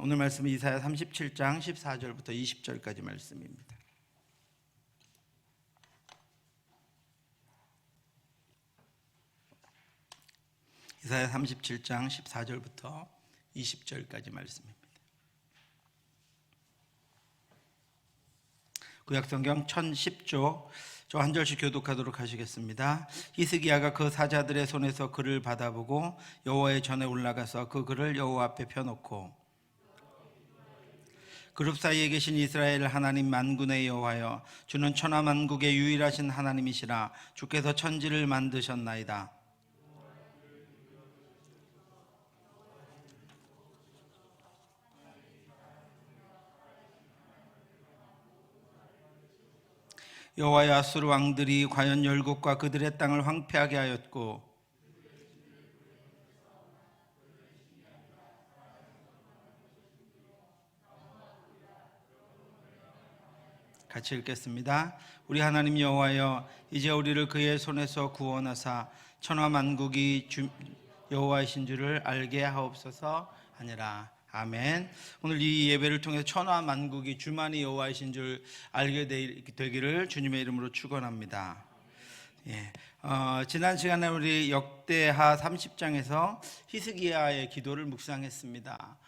오늘 말씀은 이사야 37장 14절부터 20절까지 말씀입니다. 이사야 37장 14절부터 20절까지 말씀입니다. 구약성경 1010조 저 한 절씩 교독하도록 하시겠습니다. 히스기야가 그 사자들의 손에서 글을 받아보고 여호와의 전에 올라가서 그 글을 여호와 앞에 펴놓고 그룹 사이에 계신 이스라엘 하나님 만군의 여호와여, 주는 천하 만국의 유일하신 하나님이시라. 주께서 천지를 만드셨나이다. 여호와의 아수르 왕들이 과연 열국과 그들의 땅을 황폐하게 하였고 같이 읽겠습니다. 우리 하나님 여호와여, 이제 우리를 그의 손에서 구원하사 천하 만국이 여호와이신 줄을 알게 하옵소서 하니라. 아멘. 오늘 이 예배를 통해서 천하 만국이 주만이 여호와이신 줄 알게 되기를 주님의 이름으로 축원합니다. 지난 시간에 우리 역대하 30장에서 히스기야의 기도를 묵상했습니다.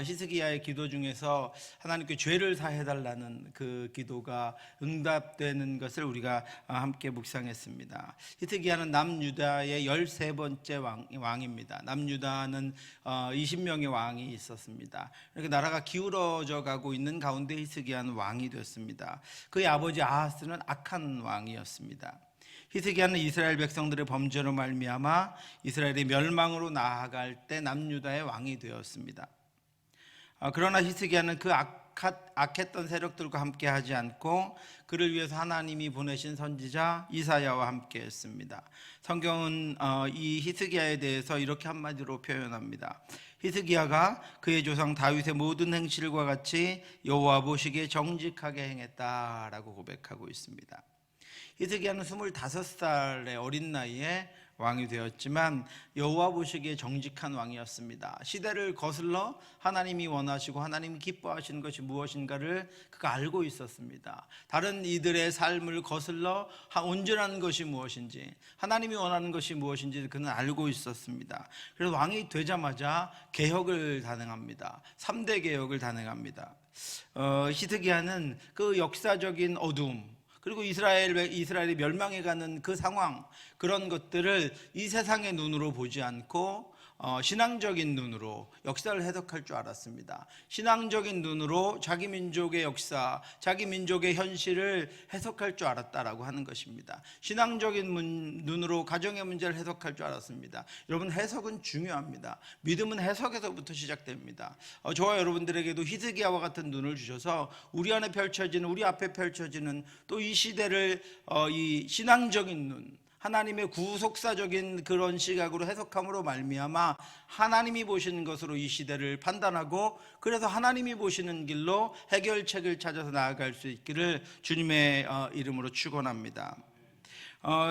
히스기야의 기도 중에서 하나님께 죄를 사해달라는 그 기도가 응답되는 것을 우리가 함께 묵상했습니다. 히스기야는 남유다의 13번째 왕입니다. 남유다는 20명의 왕이 있었습니다. 이렇게 나라가 기울어져 가고 있는 가운데 히스기야는 왕이 됐습니다. 그의 아버지 아하스는 악한 왕이었습니다. 히스기야는 이스라엘 백성들의 범죄로 말미암아 이스라엘이 멸망으로 나아갈 때 남유다의 왕이 되었습니다. 그러나 히스기야는 그 악했던 세력들과 함께 하지 않고 그를 위해서 하나님이 보내신 선지자 이사야와 함께 했습니다. 성경은 이 히스기야에 대해서 이렇게 한마디로 표현합니다. 히스기야가 그의 조상 다윗의 모든 행실과 같이 여호와 보시기에 정직하게 행했다라고 고백하고 있습니다. 히스기야는 25살의 어린 나이에 왕이 되었지만 여호와 보시기에 정직한 왕이었습니다. 시대를 거슬러 하나님이 원하시고 하나님이 기뻐하시는 것이 무엇인가를 그가 알고 있었습니다. 다른 이들의 삶을 거슬러 온전한 것이 무엇인지, 하나님이 원하는 것이 무엇인지 그는 알고 있었습니다. 그래서 왕이 되자마자 개혁을 단행합니다. 3대 개혁을 단행합니다. 히스기야는 그 역사적인 어둠, 그리고 이스라엘이 멸망해가는 그 상황, 그런 것들을 이 세상의 눈으로 보지 않고 신앙적인 눈으로 역사를 해석할 줄 알았습니다. 신앙적인 눈으로 자기 민족의 역사, 자기 민족의 현실을 해석할 줄 알았다라고 하는 것입니다. 신앙적인 눈으로 가정의 문제를 해석할 줄 알았습니다. 여러분, 해석은 중요합니다. 믿음은 해석에서부터 시작됩니다. 저와 여러분들에게도 히스기야와 같은 눈을 주셔서 우리 안에 펼쳐지는, 우리 앞에 펼쳐지는 또 이 시대를 이 신앙적인 눈, 하나님의 구속사적인 그런 시각으로 해석함으로 말미암아 하나님이 보시는 것으로 이 시대를 판단하고, 그래서 하나님이 보시는 길로 해결책을 찾아서 나아갈 수 있기를 주님의 이름으로 축원합니다.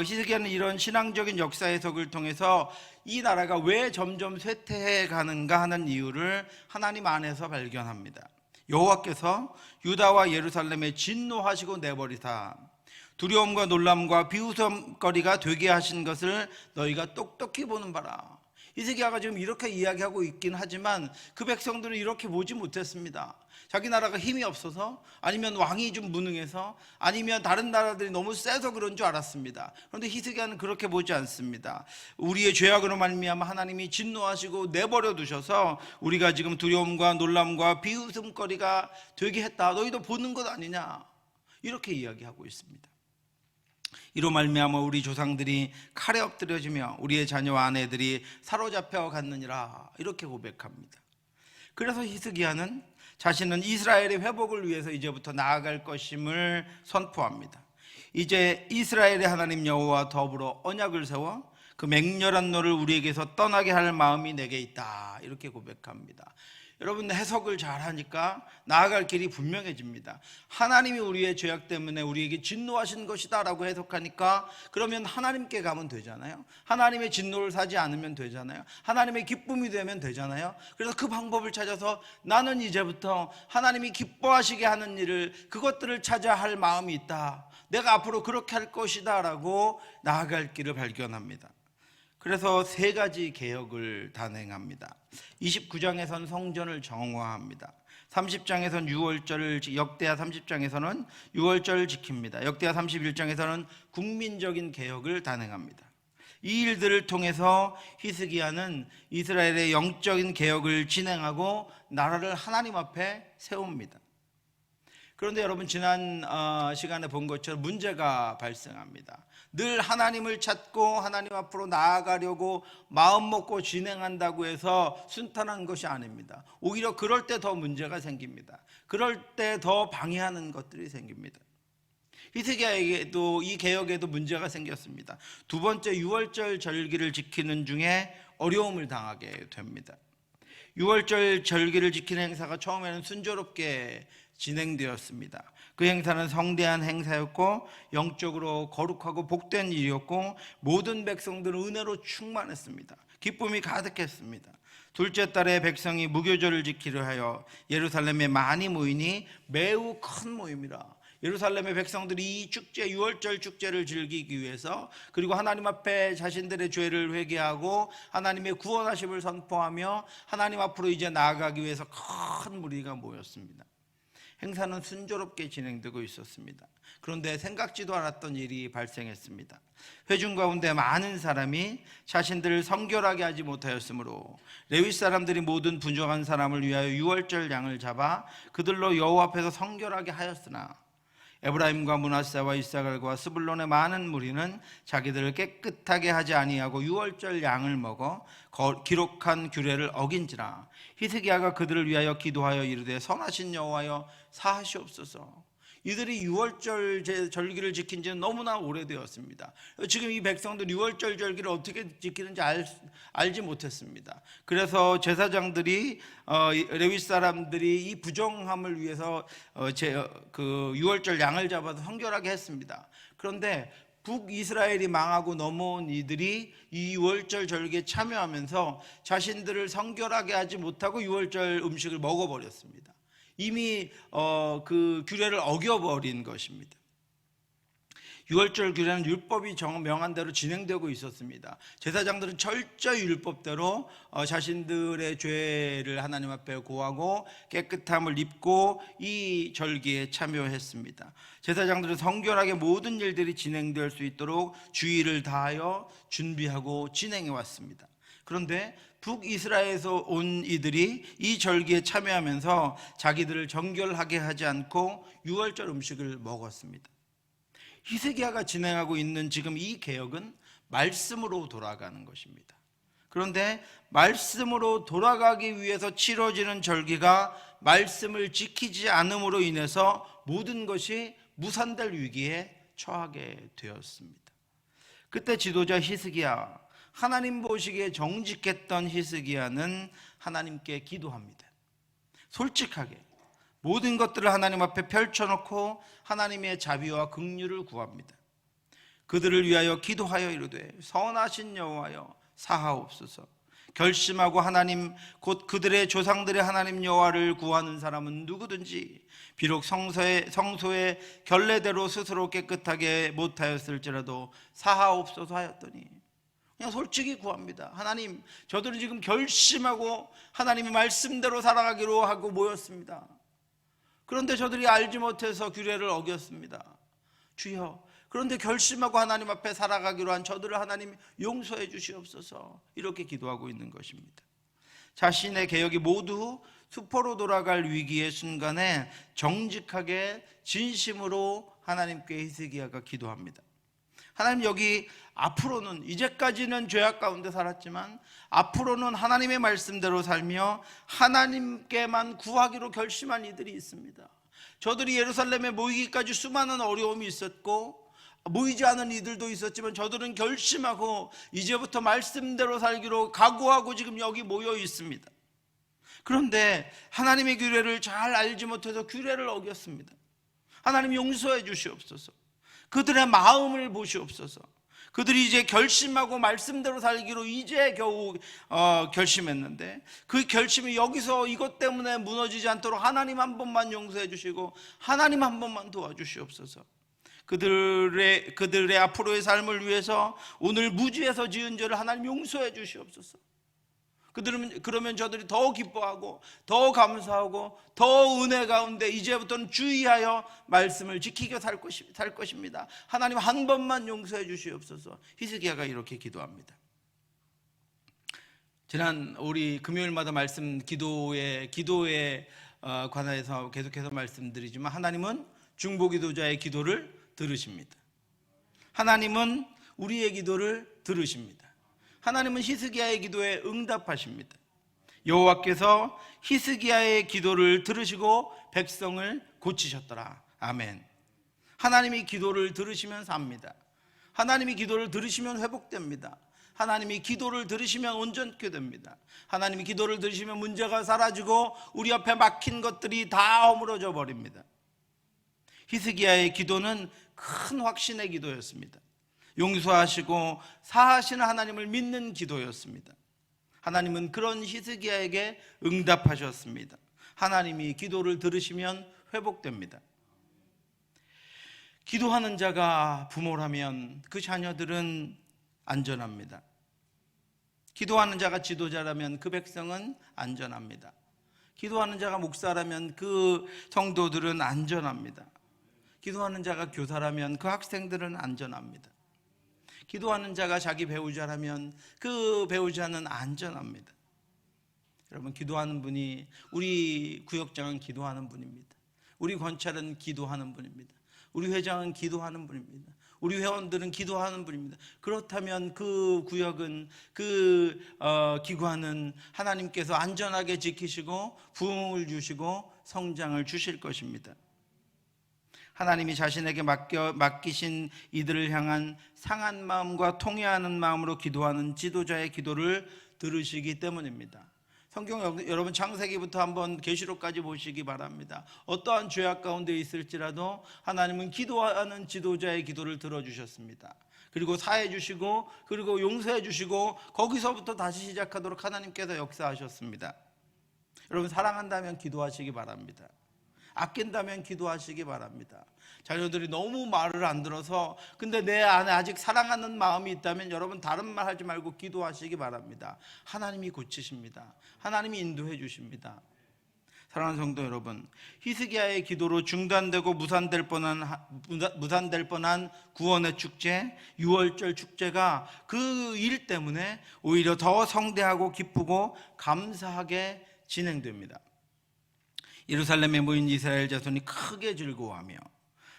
히스기야는 이런 신앙적인 역사 해석을 통해서 이 나라가 왜 점점 쇠퇴해 가는가 하는 이유를 하나님 안에서 발견합니다. 여호와께서 유다와 예루살렘에 진노하시고 내버리사 두려움과 놀람과 비웃음거리가 되게 하신 것을 너희가 똑똑히 보는 바라. 히스기야가 지금 이렇게 이야기하고 있긴 하지만 그 백성들은 이렇게 보지 못했습니다. 자기 나라가 힘이 없어서, 아니면 왕이 좀 무능해서, 아니면 다른 나라들이 너무 세서 그런 줄 알았습니다. 그런데 히스기야는 그렇게 보지 않습니다. 우리의 죄악으로 말미암아 하나님이 진노하시고 내버려 두셔서 우리가 지금 두려움과 놀람과 비웃음거리가 되게 했다. 너희도 보는 것 아니냐, 이렇게 이야기하고 있습니다. 이로 말미암아 우리 조상들이 칼에 엎드려지며 우리의 자녀와 아내들이 사로잡혀 갔느니라, 이렇게 고백합니다. 그래서 히스기야는 자신은 이스라엘의 회복을 위해서 이제부터 나아갈 것임을 선포합니다. 이제 이스라엘의 하나님 여호와와 더불어 언약을 세워 그 맹렬한 노를 우리에게서 떠나게 할 마음이 내게 있다, 이렇게 고백합니다. 여러분 해석을 잘 하니까 나아갈 길이 분명해집니다. 하나님이 우리의 죄악 때문에 우리에게 진노하신 것이다 라고 해석하니까 그러면 하나님께 가면 되잖아요. 하나님의 진노를 사지 않으면 되잖아요. 하나님의 기쁨이 되면 되잖아요. 그래서 그 방법을 찾아서 나는 이제부터 하나님이 기뻐하시게 하는 일을, 그것들을 찾아 할 마음이 있다, 내가 앞으로 그렇게 할 것이다 라고 나아갈 길을 발견합니다. 그래서 세 가지 개혁을 단행합니다. 29장에서는 성전을 정화합니다. 30장에서는 유월절을, 역대하 30장에서는 유월절을 지킵니다. 역대하 31장에서는 국민적인 개혁을 단행합니다. 이 일들을 통해서 히스기야는 이스라엘의 영적인 개혁을 진행하고 나라를 하나님 앞에 세웁니다. 그런데 여러분, 지난 시간에 본 것처럼 문제가 발생합니다. 늘 하나님을 찾고 하나님 앞으로 나아가려고 마음 먹고 진행한다고 해서 순탄한 것이 아닙니다. 오히려 그럴 때 더 문제가 생깁니다. 그럴 때 더 방해하는 것들이 생깁니다. 히스기야에게도 이 개혁에도 문제가 생겼습니다. 두 번째, 유월절 절기를 지키는 중에 어려움을 당하게 됩니다. 유월절 절기를 지키는 행사가 처음에는 순조롭게 진행되었습니다. 그 행사는 성대한 행사였고 영적으로 거룩하고 복된 일이었고 모든 백성들은 은혜로 충만했습니다. 기쁨이 가득했습니다. 둘째 달에 백성이 무교절을 지키려 하여 예루살렘에 많이 모이니 매우 큰 모임이라. 예루살렘의 백성들이 이 축제, 유월절 축제를 즐기기 위해서, 그리고 하나님 앞에 자신들의 죄를 회개하고 하나님의 구원하심을 선포하며 하나님 앞으로 이제 나아가기 위해서 큰 무리가 모였습니다. 행사는 순조롭게 진행되고 있었습니다. 그런데 생각지도 않았던 일이 발생했습니다. 회중 가운데 많은 사람이 자신들을 성결하게 하지 못하였으므로 레위 사람들이 모든 부정한 사람을 위하여 유월절 양을 잡아 그들로 여호와 앞에서 성결하게 하였으나 에브라임과 므낫세와 이사갈과 스불론의 많은 무리는 자기들을 깨끗하게 하지 아니하고 유월절 양을 먹어 기록한 규례를 어긴지라. 히스기야가 그들을 위하여 기도하여 이르되 선하신 여호와여 사하시옵소서. 이들이 유월절 절기를 지킨 지는 너무나 오래되었습니다. 지금 이 백성들 유월절 절기를 어떻게 지키는지 알지 못했습니다. 그래서 제사장들이, 레위 사람들이 이 부정함을 위해서 그 유월절 양을 잡아서 성결하게 했습니다. 그런데 북이스라엘이 망하고 넘어온 이들이 이 유월절 절기에 참여하면서 자신들을 성결하게 하지 못하고 유월절 음식을 먹어버렸습니다. 이미 그 규례를 어겨버린 것입니다. 유월절 규례는 율법이 명한 대로 진행되고 있었습니다. 제사장들은 철저히 율법대로 자신들의 죄를 하나님 앞에 고하고 깨끗함을 입고 이 절기에 참여했습니다. 제사장들은 성결하게 모든 일들이 진행될 수 있도록 주의를 다하여 준비하고 진행해 왔습니다. 그런데 북이스라엘에서 온 이들이 이 절기에 참여하면서 자기들을 정결하게 하지 않고 유월절 음식을 먹었습니다. 히스기야가 진행하고 있는 지금 이 개혁은 말씀으로 돌아가는 것입니다. 그런데 말씀으로 돌아가기 위해서 치러지는 절기가 말씀을 지키지 않음으로 인해서 모든 것이 무산될 위기에 처하게 되었습니다. 그때 지도자 히스기야, 하나님 보시기에 정직했던 히스기야는 하나님께 기도합니다. 솔직하게 모든 것들을 하나님 앞에 펼쳐놓고 하나님의 자비와 긍휼을 구합니다. 그들을 위하여 기도하여 이르되 선하신 여호와여 사하옵소서. 결심하고 하나님 곧 그들의 조상들의 하나님 여호와를 구하는 사람은 누구든지 비록 성소의 결례대로 스스로 깨끗하게 못하였을지라도 사하옵소서 하였더니, 그냥 솔직히 구합니다. 하나님, 저들은 지금 결심하고 하나님의 말씀대로 살아가기로 하고 모였습니다. 그런데 저들이 알지 못해서 규례를 어겼습니다. 주여, 그런데 결심하고 하나님 앞에 살아가기로 한 저들을 하나님 용서해 주시옵소서. 이렇게 기도하고 있는 것입니다. 자신의 개혁이 모두 수포로 돌아갈 위기의 순간에 정직하게 진심으로 하나님께 히스기야가 기도합니다. 하나님, 여기 앞으로는, 이제까지는 죄악 가운데 살았지만 앞으로는 하나님의 말씀대로 살며 하나님께만 구하기로 결심한 이들이 있습니다. 저들이 예루살렘에 모이기까지 수많은 어려움이 있었고 모이지 않은 이들도 있었지만 저들은 결심하고 이제부터 말씀대로 살기로 각오하고 지금 여기 모여 있습니다. 그런데 하나님의 규례를 잘 알지 못해서 규례를 어겼습니다. 하나님 용서해 주시옵소서. 그들의 마음을 보시옵소서. 그들이 이제 결심하고 말씀대로 살기로 이제 겨우 결심했는데, 그 결심이 여기서 이것 때문에 무너지지 않도록 하나님 한 번만 용서해 주시고 하나님 한 번만 도와주시옵소서. 그들의 앞으로의 삶을 위해서 오늘 무지에서 지은 죄를 하나님 용서해 주시옵소서. 그러면 저들이 더 기뻐하고 더 감사하고 더 은혜 가운데 이제부터는 주의하여 말씀을 지키며 살 것입니다. 하나님 한 번만 용서해 주시옵소서. 히스기야가 이렇게 기도합니다. 지난 우리 금요일마다 말씀 기도에 관해서 계속해서 말씀드리지만, 하나님은 중보기도자의 기도를 들으십니다. 하나님은 우리의 기도를 들으십니다. 하나님은 히스기야의 기도에 응답하십니다. 여호와께서 히스기야의 기도를 들으시고 백성을 고치셨더라. 아멘. 하나님이 기도를 들으시면 삽니다. 하나님이 기도를 들으시면 회복됩니다. 하나님이 기도를 들으시면 온전케 됩니다. 하나님이 기도를 들으시면 문제가 사라지고 우리 앞에 막힌 것들이 다 허물어져 버립니다. 히스기야의 기도는 큰 확신의 기도였습니다. 용서하시고 사하시는 하나님을 믿는 기도였습니다. 하나님은 그런 히스기야에게 응답하셨습니다. 하나님이 기도를 들으시면 회복됩니다. 기도하는 자가 부모라면 그 자녀들은 안전합니다. 기도하는 자가 지도자라면 그 백성은 안전합니다. 기도하는 자가 목사라면 그 성도들은 안전합니다. 기도하는 자가 교사라면 그 학생들은 안전합니다. 기도하는 자가 자기 배우자라면 그 배우자는 안전합니다. 여러분, 기도하는 분이, 우리 구역장은 기도하는 분입니다. 우리 권찰은 기도하는 분입니다. 우리 회장은 기도하는 분입니다. 우리 회원들은 기도하는 분입니다. 그렇다면 그 구역은, 기관은 하나님께서 안전하게 지키시고 부흥을 주시고 성장을 주실 것입니다. 하나님이 자신에게 맡기신 이들을 향한 상한 마음과 통회하는 마음으로 기도하는 지도자의 기도를 들으시기 때문입니다. 성경 여러분 창세기부터 한번 계시록까지 보시기 바랍니다. 어떠한 죄악 가운데 있을지라도 하나님은 기도하는 지도자의 기도를 들어주셨습니다. 그리고 사해 주시고, 그리고 용서해 주시고, 거기서부터 다시 시작하도록 하나님께서 역사하셨습니다. 여러분, 사랑한다면 기도하시기 바랍니다. 아낀다면 기도하시기 바랍니다. 자녀들이 너무 말을 안 들어서, 근데 내 안에 아직 사랑하는 마음이 있다면 여러분 다른 말 하지 말고 기도하시기 바랍니다. 하나님이 고치십니다. 하나님이 인도해 주십니다. 사랑하는 성도 여러분, 히스기야의 기도로 중단되고 무산될 뻔한 구원의 축제, 유월절 축제가 그 일 때문에 오히려 더 성대하고 기쁘고 감사하게 진행됩니다. 예루살렘에 모인 이스라엘 자손이 크게 즐거워하며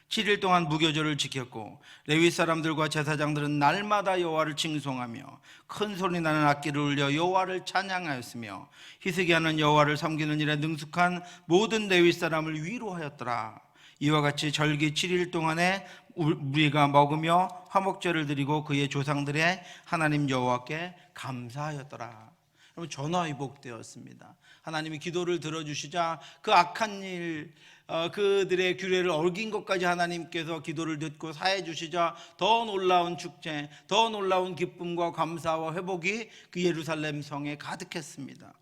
7일 동안 무교절을 지켰고, 레위 사람들과 제사장들은 날마다 여호와를 칭송하며 큰 소리 나는 악기를 울려 여호와를 찬양하였으며, 히스기야는 여호와를 섬기는 일에 능숙한 모든 레위 사람을 위로하였더라. 이와 같이 절기 7일 동안에 우리가 먹으며 화목제를 드리고 그의 조상들의 하나님 여호와께 감사하였더라. 여러분, 전화위복되었습니다. 하나님이 기도를 들어주시자 그 악한 일, 그들의 규례를 어긴 것까지 하나님께서 기도를 듣고 사해 주시자 더 놀라운 축제, 더 놀라운 기쁨과 감사와 회복이 그 예루살렘 성에 가득했습니다.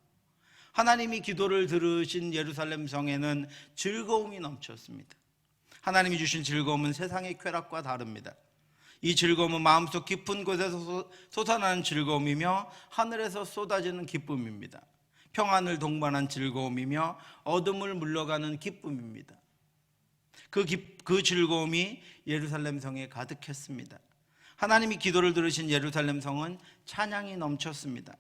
하나님이 기도를 들으신 예루살렘 성에는 즐거움이 넘쳤습니다. 하나님이 주신 즐거움은 세상의 쾌락과 다릅니다. 이 즐거움은 마음속 깊은 곳에서 솟아나는 즐거움이며 하늘에서 쏟아지는 기쁨입니다. 평안을 동반한 즐거움이며 어둠을 물러가는 기쁨입니다. 그 즐거움이 예루살렘 성에 가득했습니다. 하나님이 기도를 들으신 예루살렘 성은 찬양이 넘쳤습니다.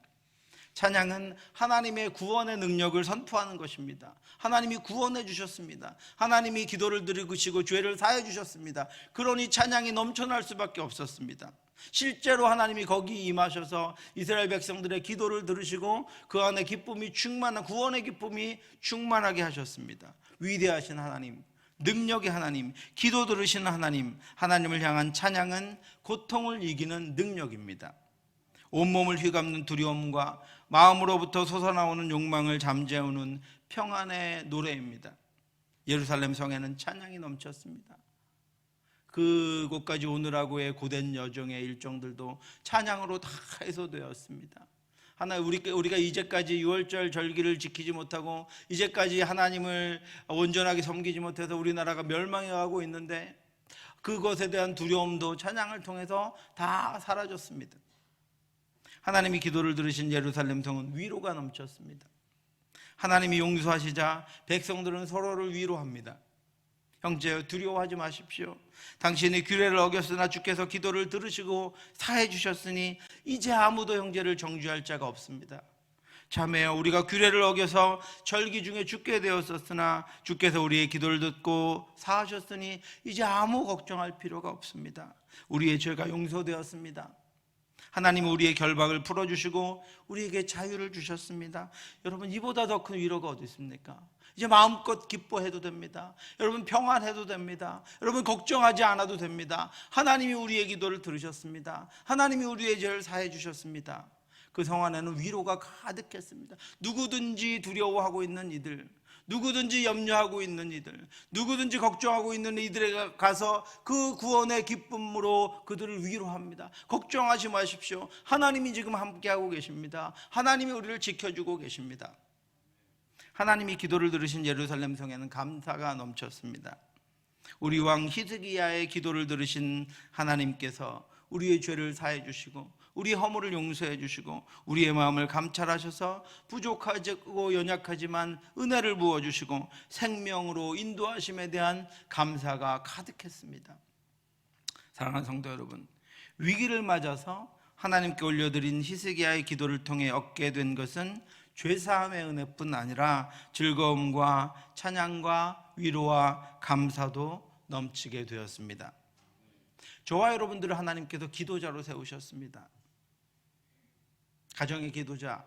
찬양은 하나님의 구원의 능력을 선포하는 것입니다. 하나님이 구원해 주셨습니다. 하나님이 기도를 들으시고 죄를 사해 주셨습니다. 그러니 찬양이 넘쳐날 수밖에 없었습니다. 실제로 하나님이 거기 임하셔서 이스라엘 백성들의 기도를 들으시고 그 안에 기쁨이 충만한, 구원의 기쁨이 충만하게 하셨습니다. 위대하신 하나님, 능력의 하나님, 기도 들으시는 하나님, 하나님을 향한 찬양은 고통을 이기는 능력입니다. 온몸을 휘감는 두려움과 마음으로부터 솟아나오는 욕망을 잠재우는 평안의 노래입니다. 예루살렘 성에는 찬양이 넘쳤습니다. 그곳까지 오느라고의 고된 여정의 일정들도 찬양으로 다 해소되었습니다. 하나님, 우리가 이제까지 유월절 절기를 지키지 못하고 이제까지 하나님을 온전하게 섬기지 못해서 우리나라가 멸망해가고 있는데 그것에 대한 두려움도 찬양을 통해서 다 사라졌습니다. 하나님이 기도를 들으신 예루살렘 성은 위로가 넘쳤습니다. 하나님이 용서하시자 백성들은 서로를 위로합니다. 형제여, 두려워하지 마십시오. 당신이 규례를 어겼으나 주께서 기도를 들으시고 사해 주셨으니 이제 아무도 형제를 정죄할 자가 없습니다. 자매여, 우리가 규례를 어겨서 절기 중에 죽게 되었었으나 주께서 우리의 기도를 듣고 사하셨으니 이제 아무 걱정할 필요가 없습니다. 우리의 죄가 용서되었습니다. 하나님은 우리의 결박을 풀어주시고 우리에게 자유를 주셨습니다. 여러분, 이보다 더 큰 위로가 어디 있습니까? 이제 마음껏 기뻐해도 됩니다. 여러분, 평안해도 됩니다. 여러분, 걱정하지 않아도 됩니다. 하나님이 우리의 기도를 들으셨습니다. 하나님이 우리의 죄를 사해 주셨습니다. 그 성 안에는 위로가 가득했습니다. 누구든지 두려워하고 있는 이들, 누구든지 염려하고 있는 이들, 누구든지 걱정하고 있는 이들에게 가서 그 구원의 기쁨으로 그들을 위로합니다. 걱정하지 마십시오. 하나님이 지금 함께하고 계십니다. 하나님이 우리를 지켜주고 계십니다. 하나님이 기도를 들으신 예루살렘 성에는 감사가 넘쳤습니다. 우리 왕 히스기야의 기도를 들으신 하나님께서 우리의 죄를 사해 주시고 우리의 허물을 용서해 주시고 우리의 마음을 감찰하셔서 부족하고 연약하지만 은혜를 부어주시고 생명으로 인도하심에 대한 감사가 가득했습니다. 사랑하는 성도 여러분, 위기를 맞아서 하나님께 올려드린 히스기야의 기도를 통해 얻게 된 것은 죄사함의 은혜뿐 아니라 즐거움과 찬양과 위로와 감사도 넘치게 되었습니다. 저와 여러분들을 하나님께서 기도자로 세우셨습니다. 가정의 기도자,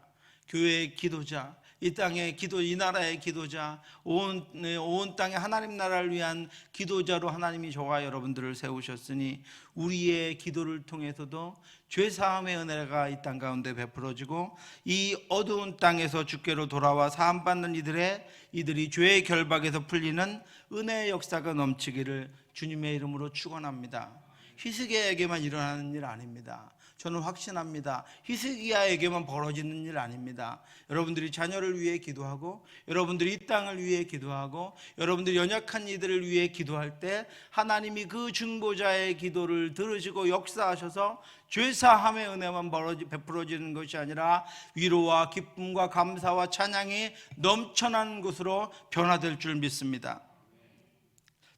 교회의 기도자, 이 땅의 기도, 이 나라의 기도자, 온 땅의 하나님 나라를 위한 기도자로 하나님이 저와 여러분들을 세우셨으니 우리의 기도를 통해서도 죄사함의 은혜가 이 땅 가운데 베풀어지고 이 어두운 땅에서 주께로 돌아와 사함받는 이들이 죄의 결박에서 풀리는 은혜의 역사가 넘치기를 주님의 이름으로 축원합니다. 히스기야에게만 일어나는 일 아닙니다. 저는 확신합니다. 히스기야에게만 벌어지는 일 아닙니다. 여러분들이 자녀를 위해 기도하고 여러분들이 이 땅을 위해 기도하고 여러분들이 연약한 이들을 위해 기도할 때 하나님이 그 중보자의 기도를 들으시고 역사하셔서 죄사함의 은혜만 베풀어지는 것이 아니라 위로와 기쁨과 감사와 찬양이 넘쳐나는 곳으로 변화될 줄 믿습니다.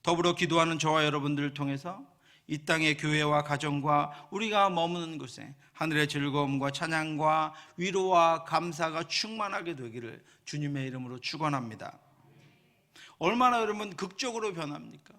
더불어 기도하는 저와 여러분들을 통해서 이 땅의 교회와 가정과 우리가 머무는 곳에 하늘의 즐거움과 찬양과 위로와 감사가 충만하게 되기를 주님의 이름으로 축원합니다. 얼마나 여러분 극적으로 변합니까?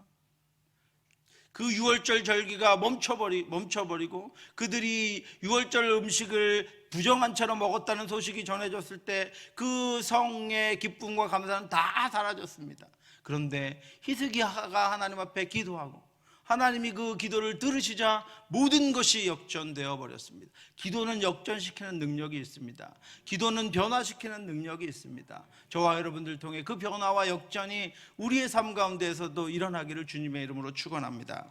그 유월절 절기가 멈춰버리고 그들이 유월절 음식을 부정한 채로 먹었다는 소식이 전해졌을 때 그 성의 기쁨과 감사는 다 사라졌습니다. 그런데 히스기야가 하나님 앞에 기도하고 하나님이 그 기도를 들으시자 모든 것이 역전되어 버렸습니다. 기도는 역전시키는 능력이 있습니다. 기도는 변화시키는 능력이 있습니다. 저와 여러분들 통해 그 변화와 역전이 우리의 삶 가운데에서도 일어나기를 주님의 이름으로 축원합니다.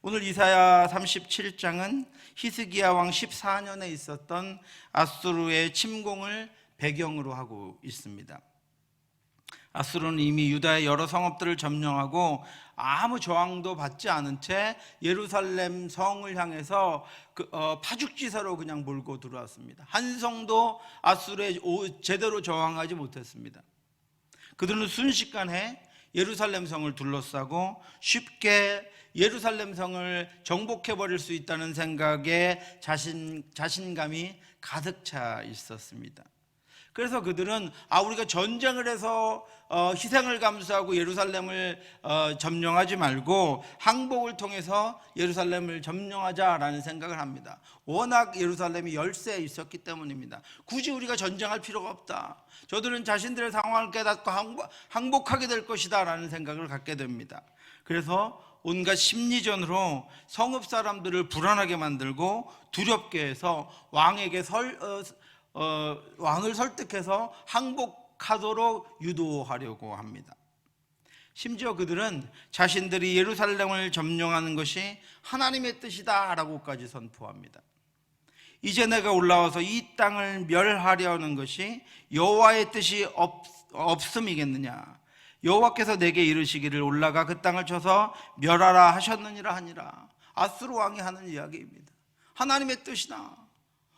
오늘 이사야 37장은 히스기야 왕 14년에 있었던 아수르의 침공을 배경으로 하고 있습니다. 아수르는 이미 유다의 여러 성읍들을 점령하고 아무 저항도 받지 않은 채 예루살렘 성을 향해서 파죽지세로 그냥 몰고 들어왔습니다. 한 성도 아수르에 제대로 저항하지 못했습니다. 그들은 순식간에 예루살렘 성을 둘러싸고 쉽게 예루살렘 성을 정복해버릴 수 있다는 생각에 자신감이 가득 차 있었습니다. 그래서 그들은 우리가 전쟁을 해서 희생을 감수하고 예루살렘을 점령하지 말고 항복을 통해서 예루살렘을 점령하자라는 생각을 합니다. 워낙 예루살렘이 열세에 있었기 때문입니다. 굳이 우리가 전쟁할 필요가 없다. 저들은 자신들의 상황을 깨닫고 항복하게 될 것이다 라는 생각을 갖게 됩니다. 그래서 온갖 심리전으로 성읍 사람들을 불안하게 만들고 두렵게 해서 왕을 설득해서 항복하도록 유도하려고 합니다. 심지어 그들은 자신들이 예루살렘을 점령하는 것이 하나님의 뜻이다 라고까지 선포합니다. 이제 내가 올라와서 이 땅을 멸하려는 것이 여호와의 뜻이 없음이겠느냐. 여호와께서 내게 이르시기를 올라가 그 땅을 쳐서 멸하라 하셨느니라 하니라. 아수르 왕이 하는 이야기입니다. 하나님의 뜻이나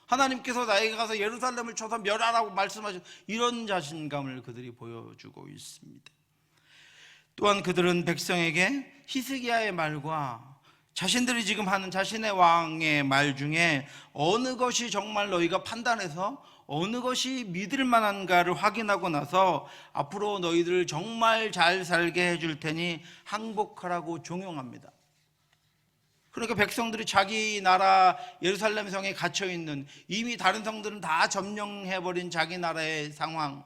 하나님께서 나에게 가서 예루살렘을 쳐서 멸하라고 말씀하신 이런 자신감을 그들이 보여주고 있습니다. 또한 그들은 백성에게 히스기야의 말과 자신들이 지금 하는 자신의 왕의 말 중에 어느 것이 정말 너희가 판단해서 어느 것이 믿을 만한가를 확인하고 나서 앞으로 너희들을 정말 잘 살게 해줄 테니 항복하라고 종용합니다. 그러니까 백성들이 자기 나라 예루살렘 성에 갇혀있는, 이미 다른 성들은 다 점령해버린 자기 나라의 상황,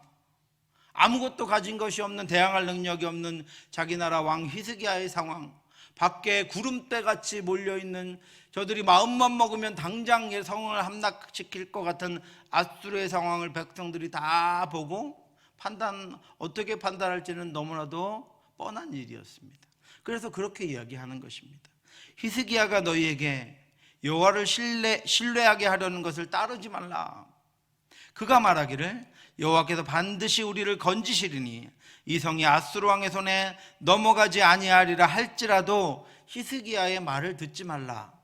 아무것도 가진 것이 없는, 대항할 능력이 없는 자기 나라 왕 히스기야의 상황, 밖에 구름대같이 몰려있는, 저들이 마음만 먹으면 당장 성을 함락시킬 것 같은 아수르의 상황을 백성들이 다 보고 어떻게 판단할지는 너무나도 뻔한 일이었습니다. 그래서 그렇게 이야기하는 것입니다. 히스기야가 너희에게 여호와를 신뢰하게 하려는 것을 따르지 말라. 그가 말하기를 여호와께서 반드시 우리를 건지시리니 이 성이 아수르 왕의 손에 넘어가지 아니하리라 할지라도 히스기야의 말을 듣지 말라.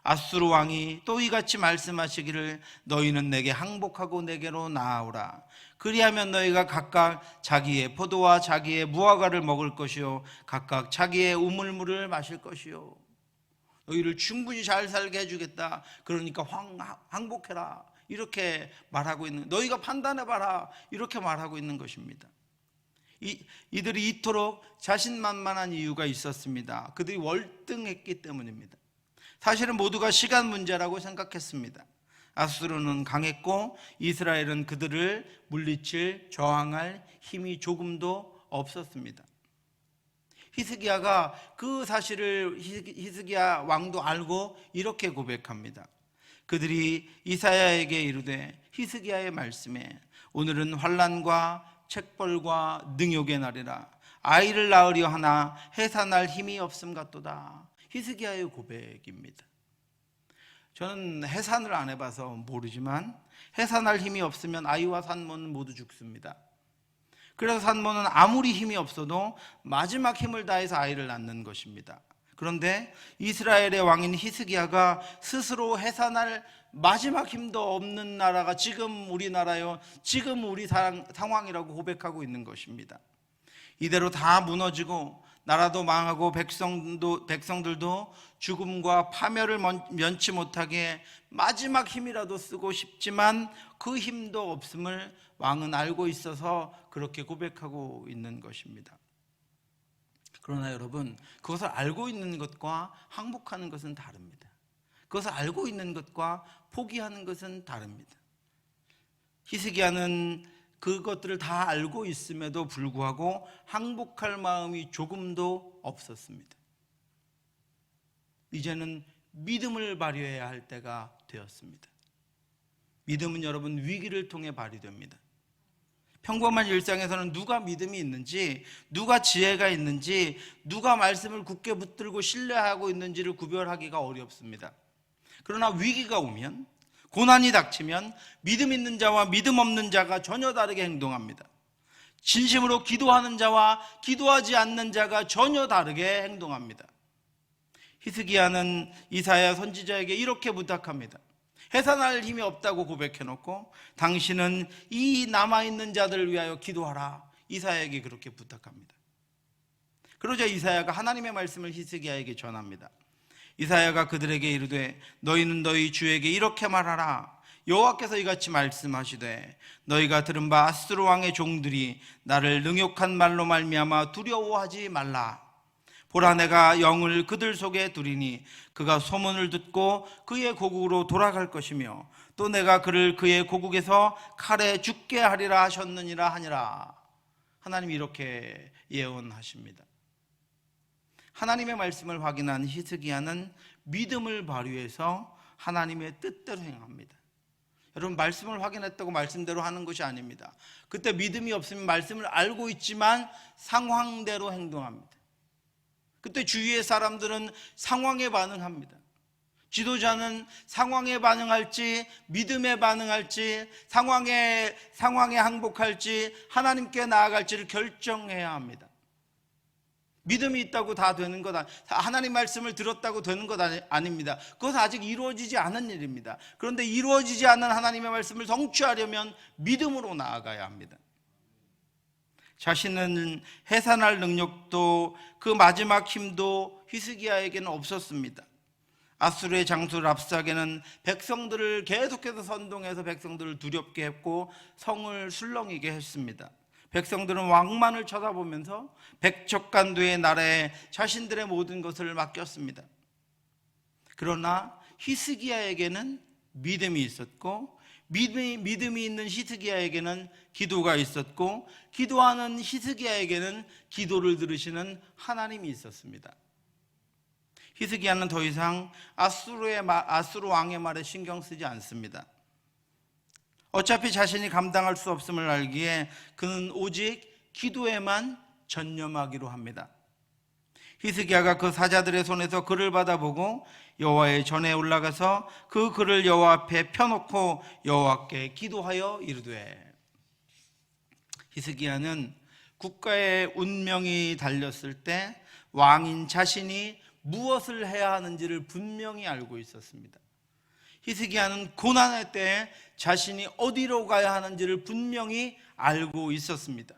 아수르 왕이 또 이같이 말씀하시기를 너희는 내게 항복하고 내게로 나아오라. 그리하면 너희가 각각 자기의 포도와 자기의 무화과를 먹을 것이요 각각 자기의 우물물을 마실 것이요. 너희를 충분히 잘 살게 해주겠다. 그러니까 항복해라. 이렇게 말하고 있는, 너희가 판단해봐라. 이렇게 말하고 있는 것입니다. 이들이 이토록 자신만만한 이유가 있었습니다. 그들이 월등했기 때문입니다. 사실은 모두가 시간 문제라고 생각했습니다. 아수르는 강했고 이스라엘은 그들을 물리칠, 저항할 힘이 조금도 없었습니다. 히스기야가 그 사실을 히스기야 왕도 알고 이렇게 고백합니다. 그들이 이사야에게 이르되 히스기야의 말씀에 오늘은 환난과 책벌과 능욕의 날이라. 아이를 낳으려 하나 해산할 힘이 없음 같도다. 히스기야의 고백입니다. 저는 해산을 안 해봐서 모르지만 해산할 힘이 없으면 아이와 산모는 모두 죽습니다. 그래서 산모는 아무리 힘이 없어도 마지막 힘을 다해서 아이를 낳는 것입니다. 그런데 이스라엘의 왕인 히스기야가 스스로 해산할 마지막 힘도 없는 나라가 지금 우리나라요, 지금 우리 상황이라고 고백하고 있는 것입니다. 이대로 다 무너지고 나라도 망하고 백성들도 죽음과 파멸을 면치 못하게 마지막 힘이라도 쓰고 싶지만 그 힘도 없음을 왕은 알고 있어서 그렇게 고백하고 있는 것입니다. 그러나 여러분, 그것을 알고 있는 것과 항복하는 것은 다릅니다. 그것을 알고 있는 것과 포기하는 것은 다릅니다. 히스기야는 그것들을 다 알고 있음에도 불구하고 항복할 마음이 조금도 없었습니다. 이제는 믿음을 발휘해야 할 때가 되었습니다. 믿음은 여러분 위기를 통해 발휘됩니다. 평범한 일상에서는 누가 믿음이 있는지, 누가 지혜가 있는지, 누가 말씀을 굳게 붙들고 신뢰하고 있는지를 구별하기가 어렵습니다. 그러나 위기가 오면, 고난이 닥치면 믿음 있는 자와 믿음 없는 자가 전혀 다르게 행동합니다. 진심으로 기도하는 자와 기도하지 않는 자가 전혀 다르게 행동합니다. 히스기야는 이사야 선지자에게 이렇게 부탁합니다. 해산할 힘이 없다고 고백해놓고 당신은 이 남아있는 자들을 위하여 기도하라. 이사야에게 그렇게 부탁합니다. 그러자 이사야가 하나님의 말씀을 히스기야에게 전합니다. 이사야가 그들에게 이르되 너희는 너희 주에게 이렇게 말하라. 여호와께서 이같이 말씀하시되 너희가 들은 바 아수르 왕의 종들이 나를 능욕한 말로 말미암아 두려워하지 말라. 보라, 내가 영을 그들 속에 두리니 그가 소문을 듣고 그의 고국으로 돌아갈 것이며 또 내가 그를 그의 고국에서 칼에 죽게 하리라 하셨느니라 하니라. 하나님이 이렇게 예언하십니다. 하나님의 말씀을 확인한 히스기야는 믿음을 발휘해서 하나님의 뜻대로 행합니다. 여러분, 말씀을 확인했다고 말씀대로 하는 것이 아닙니다. 그때 믿음이 없으면 말씀을 알고 있지만 상황대로 행동합니다. 그때 주위의 사람들은 상황에 반응합니다. 지도자는 상황에 반응할지, 믿음에 반응할지, 상황에 항복할지, 하나님께 나아갈지를 결정해야 합니다. 믿음이 있다고 다 되는 것 하나님 말씀을 들었다고 되는 것 아닙니다. 그것은 아직 이루어지지 않은 일입니다. 그런데 이루어지지 않은 하나님의 말씀을 성취하려면 믿음으로 나아가야 합니다. 자신은 해산할 능력도 그 마지막 힘도 히스기야에게는 없었습니다. 아수르의 장수 랍사게는 백성들을 계속해서 선동해서 백성들을 두렵게 했고 성을 술렁이게 했습니다. 백성들은 왕만을 쳐다보면서 백척간두의 나라에 자신들의 모든 것을 맡겼습니다. 그러나 히스기야에게는 믿음이 있었고, 믿음이 있는 히스기야에게는 기도가 있었고, 기도하는 히스기야에게는 기도를 들으시는 하나님이 있었습니다. 히스기야는 더 이상 아수르 왕의 말에 신경 쓰지 않습니다. 어차피 자신이 감당할 수 없음을 알기에 그는 오직 기도에만 전념하기로 합니다. 히스기야가 그 사자들의 손에서 글을 받아보고 여호와의 전에 올라가서 그 글을 여호와 앞에 펴놓고 여호와께 기도하여 이르되. 히스기야는 국가의 운명이 달렸을 때 왕인 자신이 무엇을 해야 하는지를 분명히 알고 있었습니다. 히스기야는 고난의 때에 자신이 어디로 가야 하는지를 분명히 알고 있었습니다.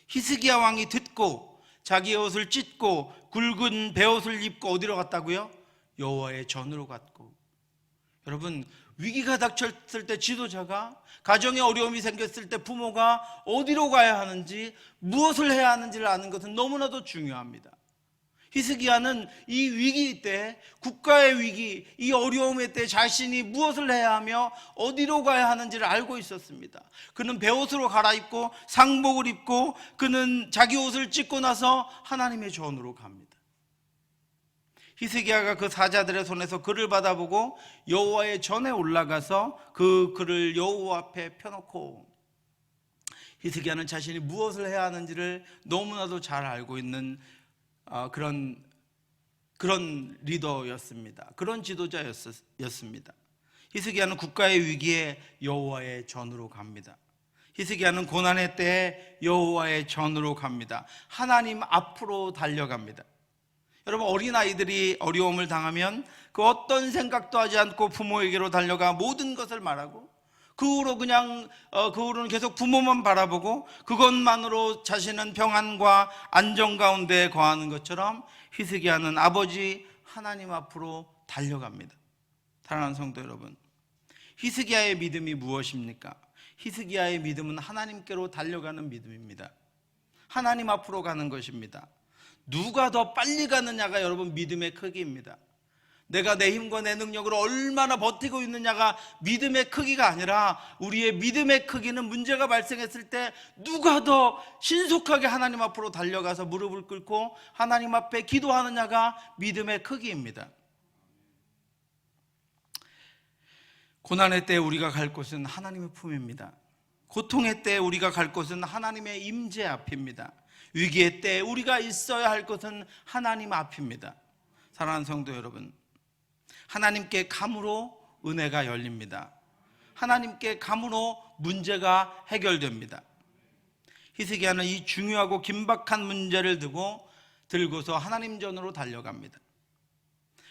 히스기야 왕이 듣고 자기의 옷을 찢고 굵은 베옷을 입고 어디로 갔다고요? 여호와의 전으로 갔고. 여러분, 위기가 닥쳤을 때 지도자가, 가정에 어려움이 생겼을 때 부모가 어디로 가야 하는지, 무엇을 해야 하는지를 아는 것은 너무나도 중요합니다. 히스기야는 이 위기 때, 국가의 위기, 이 어려움의 때 자신이 무엇을 해야 하며 어디로 가야 하는지를 알고 있었습니다. 그는 베옷으로 갈아입고 상복을 입고 그는 자기 옷을 찢고 나서 하나님의 전으로 갑니다. 히스기야가 그 사자들의 손에서 글을 받아보고 여호와의 전에 올라가서 그 글을 여호와 앞에 펴놓고. 히스기야는 자신이 무엇을 해야 하는지를 너무나도 잘 알고 있는 그런 리더였습니다. 그런 지도자였습니다. 히스기야는 국가의 위기에 여호와의 전으로 갑니다. 히스기야는 고난의 때에 여호와의 전으로 갑니다. 하나님 앞으로 달려갑니다. 여러분, 어린아이들이 어려움을 당하면 그 어떤 생각도 하지 않고 부모에게로 달려가 모든 것을 말하고 그 후로는 계속 부모만 바라보고 그것만으로 자신은 평안과 안정 가운데 거하는 것처럼 히스기야는 아버지 하나님 앞으로 달려갑니다. 사랑하는 성도 여러분, 히스기야의 믿음이 무엇입니까? 히스기야의 믿음은 하나님께로 달려가는 믿음입니다. 하나님 앞으로 가는 것입니다. 누가 더 빨리 가느냐가 여러분 믿음의 크기입니다. 내가 내 힘과 내 능력으로 얼마나 버티고 있느냐가 믿음의 크기가 아니라 우리의 믿음의 크기는 문제가 발생했을 때 누가 더 신속하게 하나님 앞으로 달려가서 무릎을 꿇고 하나님 앞에 기도하느냐가 믿음의 크기입니다. 고난의 때 우리가 갈 곳은 하나님의 품입니다. 고통의 때 우리가 갈 곳은 하나님의 임재 앞입니다. 위기의 때 우리가 있어야 할 것은 하나님 앞입니다. 사랑하는 성도 여러분, 하나님께 감으로 은혜가 열립니다. 하나님께 감으로 문제가 해결됩니다. 히스기야는 이 중요하고 긴박한 문제를 들고서 하나님 전으로 달려갑니다.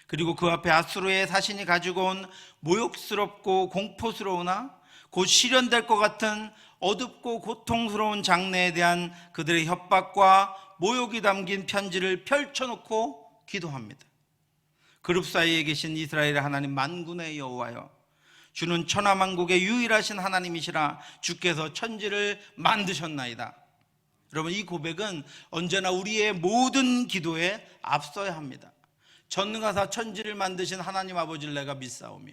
그리고 그 앞에 아수르의 사신이 가지고 온 모욕스럽고 공포스러우나 곧 실현될 것 같은 어둡고 고통스러운 장래에 대한 그들의 협박과 모욕이 담긴 편지를 펼쳐놓고 기도합니다. 그룹 사이에 계신 이스라엘의 하나님 만군의 여호와여, 주는 천하만국의 유일하신 하나님이시라. 주께서 천지를 만드셨나이다. 여러분, 이 고백은 언제나 우리의 모든 기도에 앞서야 합니다. 전능하사 천지를 만드신 하나님 아버지를 내가 믿사오며.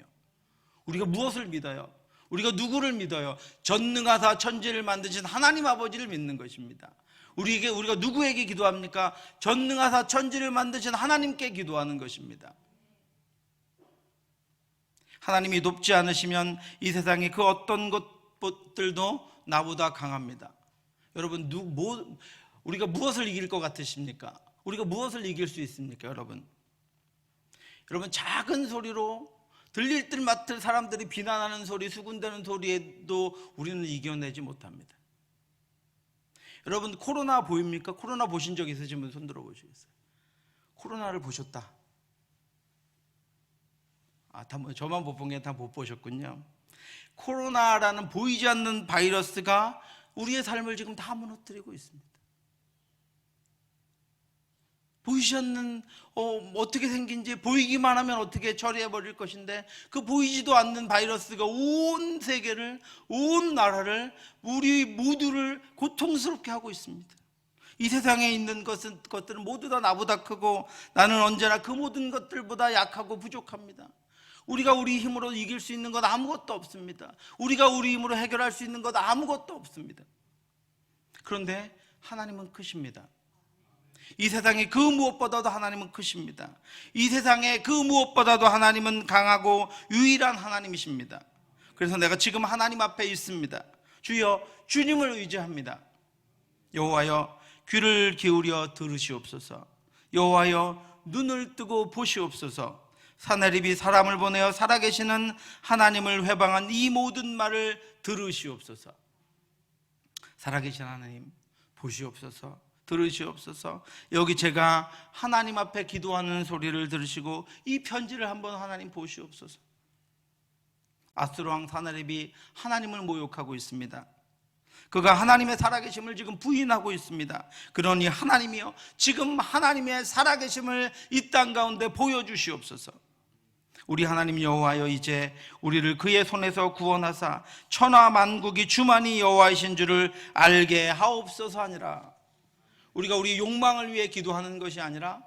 우리가 무엇을 믿어요? 우리가 누구를 믿어요? 전능하사 천지를 만드신 하나님 아버지를 믿는 것입니다. 우리가 누구에게 기도합니까? 전능하사 천지를 만드신 하나님께 기도하는 것입니다. 하나님이 돕지 않으시면 이 세상의 그 어떤 것들도 나보다 강합니다. 여러분, 우리가 무엇을 이길 것 같으십니까? 우리가 무엇을 이길 수 있습니까, 여러분? 여러분, 작은 소리로 들릴 듯 맡을 사람들이 비난하는 소리, 수군대는 소리에도 우리는 이겨내지 못합니다. 여러분, 코로나 보입니까? 코로나 보신 적 있으신 분 손 들어보시겠어요? 코로나를 보셨다. 저만 못 본 게 다 못 보셨군요. 코로나라는 보이지 않는 바이러스가 우리의 삶을 지금 다 무너뜨리고 있습니다. 보이지 않는 어떻게 생긴지 보이기만 하면 어떻게 처리해버릴 것인데 그 보이지도 않는 바이러스가 온 세계를, 온 나라를, 우리 모두를 고통스럽게 하고 있습니다. 이 세상에 있는 것들은 모두 다 나보다 크고 나는 언제나 그 모든 것들보다 약하고 부족합니다. 우리가 우리 힘으로 이길 수 있는 것 아무것도 없습니다. 우리가 우리 힘으로 해결할 수 있는 것 아무것도 없습니다. 그런데 하나님은 크십니다. 이 세상에 그 무엇보다도 하나님은 크십니다. 이 세상에 그 무엇보다도 하나님은 강하고 유일한 하나님이십니다. 그래서 내가 지금 하나님 앞에 있습니다. 주여, 주님을 의지합니다. 여호와여, 귀를 기울여 들으시옵소서. 여호와여, 눈을 뜨고 보시옵소서. 사내립이 사람을 보내어 살아계시는 하나님을 회방한 이 모든 말을 들으시옵소서. 살아계신 하나님 보시옵소서, 들으시옵소서. 여기 제가 하나님 앞에 기도하는 소리를 들으시고 이 편지를 한번 하나님 보시옵소서. 아수르 왕 사내립이 하나님을 모욕하고 있습니다. 그가 하나님의 살아계심을 지금 부인하고 있습니다. 그러니 하나님이여, 지금 하나님의 살아계심을 이 땅 가운데 보여주시옵소서. 우리 하나님 여호와여, 이제 우리를 그의 손에서 구원하사 천하 만국이 주만이 여호와이신 줄을 알게 하옵소서 하니라. 우리가 우리 욕망을 위해 기도하는 것이 아니라,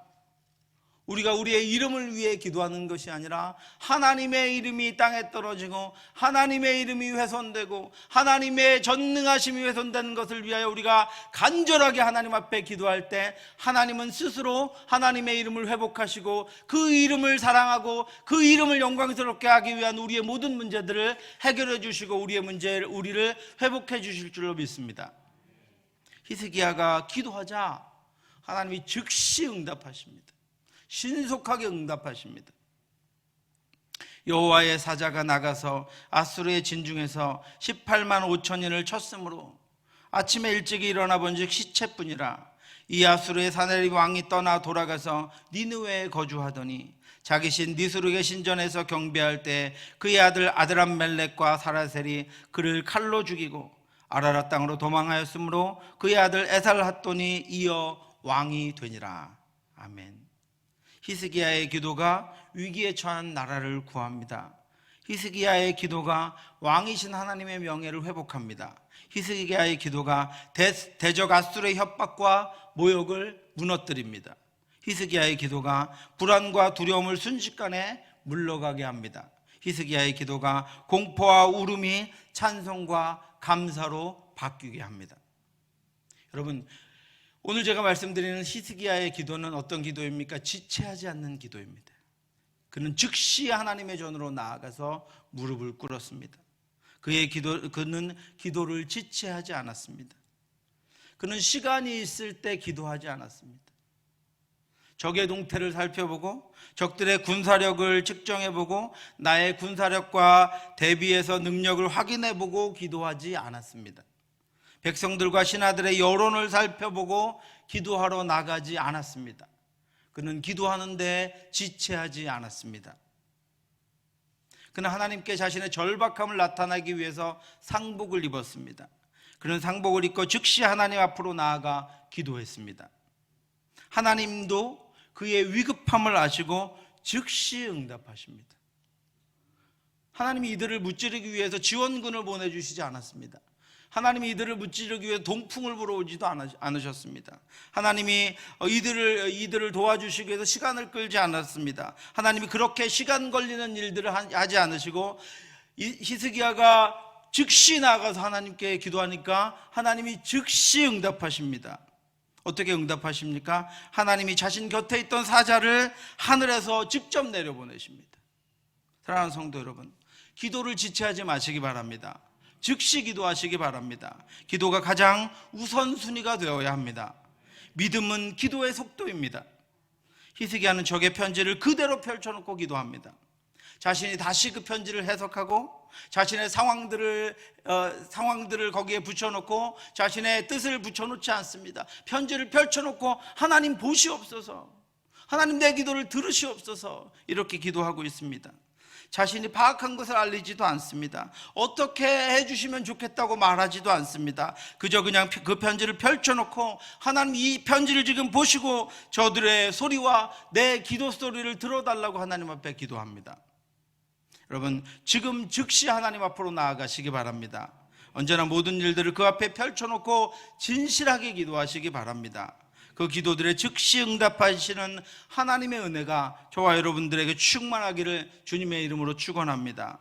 우리가 우리의 이름을 위해 기도하는 것이 아니라 하나님의 이름이 땅에 떨어지고 하나님의 이름이 훼손되고 하나님의 전능하심이 훼손되는 것을 위하여 우리가 간절하게 하나님 앞에 기도할 때 하나님은 스스로 하나님의 이름을 회복하시고 그 이름을 사랑하고 그 이름을 영광스럽게 하기 위한 우리의 모든 문제들을 해결해 주시고 우리를 회복해 주실 줄로 믿습니다. 히스기야가 기도하자 하나님이 즉시 응답하십니다. 신속하게 응답하십니다. 여호와의 사자가 나가서 아수르의 진중에서 18만 5천인을 쳤으므로 아침에 일찍 일어나 본즉 시체뿐이라. 이 아수르의 사내립 왕이 떠나 돌아가서 니느웨에 거주하더니 자기 신 니스룩의 신전에서 경배할 때 그의 아들 아드람멜렉과 사라셀이 그를 칼로 죽이고 아라라 땅으로 도망하였으므로 그의 아들 에살핫돈이 이어 왕이 되니라. 아멘. 히스기야의 기도가 위기에 처한 나라를 구합니다. 히스기야의 기도가 왕이신 하나님의 명예를 회복합니다. 히스기야의 기도가 대적 아수르의 협박과 모욕을 무너뜨립니다. 히스기야의 기도가 불안과 두려움을 순식간에 물러가게 합니다. 히스기야의 기도가 공포와 울음이 찬송과 감사로 바뀌게 합니다. 여러분, 오늘 제가 말씀드리는 히스기야의 기도는 어떤 기도입니까? 지체하지 않는 기도입니다. 그는 즉시 하나님의 전으로 나아가서 무릎을 꿇었습니다. 그는 기도를 지체하지 않았습니다. 그는 시간이 있을 때 기도하지 않았습니다. 적의 동태를 살펴보고 적들의 군사력을 측정해보고 나의 군사력과 대비해서 능력을 확인해보고 기도하지 않았습니다. 백성들과 신하들의 여론을 살펴보고 기도하러 나가지 않았습니다. 그는 기도하는데 지체하지 않았습니다. 그는 하나님께 자신의 절박함을 나타내기 위해서 상복을 입었습니다. 그는 상복을 입고 즉시 하나님 앞으로 나아가 기도했습니다. 하나님도 그의 위급함을 아시고 즉시 응답하십니다. 하나님이 이들을 무찌르기 위해서 지원군을 보내주시지 않았습니다. 하나님이 이들을 무찌르기 위해 동풍을 불어오지도 않으셨습니다. 하나님이 이들을 도와주시기 위해서 시간을 끌지 않았습니다. 하나님이 그렇게 시간 걸리는 일들을 하지 않으시고 히스기야가 즉시 나아가서 하나님께 기도하니까 하나님이 즉시 응답하십니다. 어떻게 응답하십니까? 하나님이 자신 곁에 있던 사자를 하늘에서 직접 내려보내십니다. 사랑하는 성도 여러분, 기도를 지체하지 마시기 바랍니다. 즉시 기도하시기 바랍니다. 기도가 가장 우선순위가 되어야 합니다. 믿음은 기도의 속도입니다. 히스기야는 적의 편지를 그대로 펼쳐놓고 기도합니다. 자신이 다시 그 편지를 해석하고 자신의 상황들을 거기에 붙여놓고 자신의 뜻을 붙여놓지 않습니다. 편지를 펼쳐놓고 하나님 보시옵소서, 하나님 내 기도를 들으시옵소서, 이렇게 기도하고 있습니다. 자신이 파악한 것을 알리지도 않습니다. 어떻게 해주시면 좋겠다고 말하지도 않습니다. 그냥 그 편지를 펼쳐놓고 하나님 이 편지를 지금 보시고 저들의 소리와 내 기도 소리를 들어달라고 하나님 앞에 기도합니다. 여러분, 지금 즉시 하나님 앞으로 나아가시기 바랍니다. 언제나 모든 일들을 그 앞에 펼쳐놓고 진실하게 기도하시기 바랍니다. 그 기도들에 즉시 응답하시는 하나님의 은혜가 저와 여러분들에게 충만하기를 주님의 이름으로 축원합니다.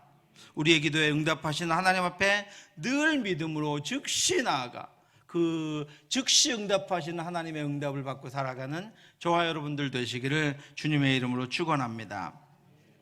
우리의 기도에 응답하시는 하나님 앞에 늘 믿음으로 즉시 나아가 그 즉시 응답하시는 하나님의 응답을 받고 살아가는 저와 여러분들 되시기를 주님의 이름으로 축원합니다.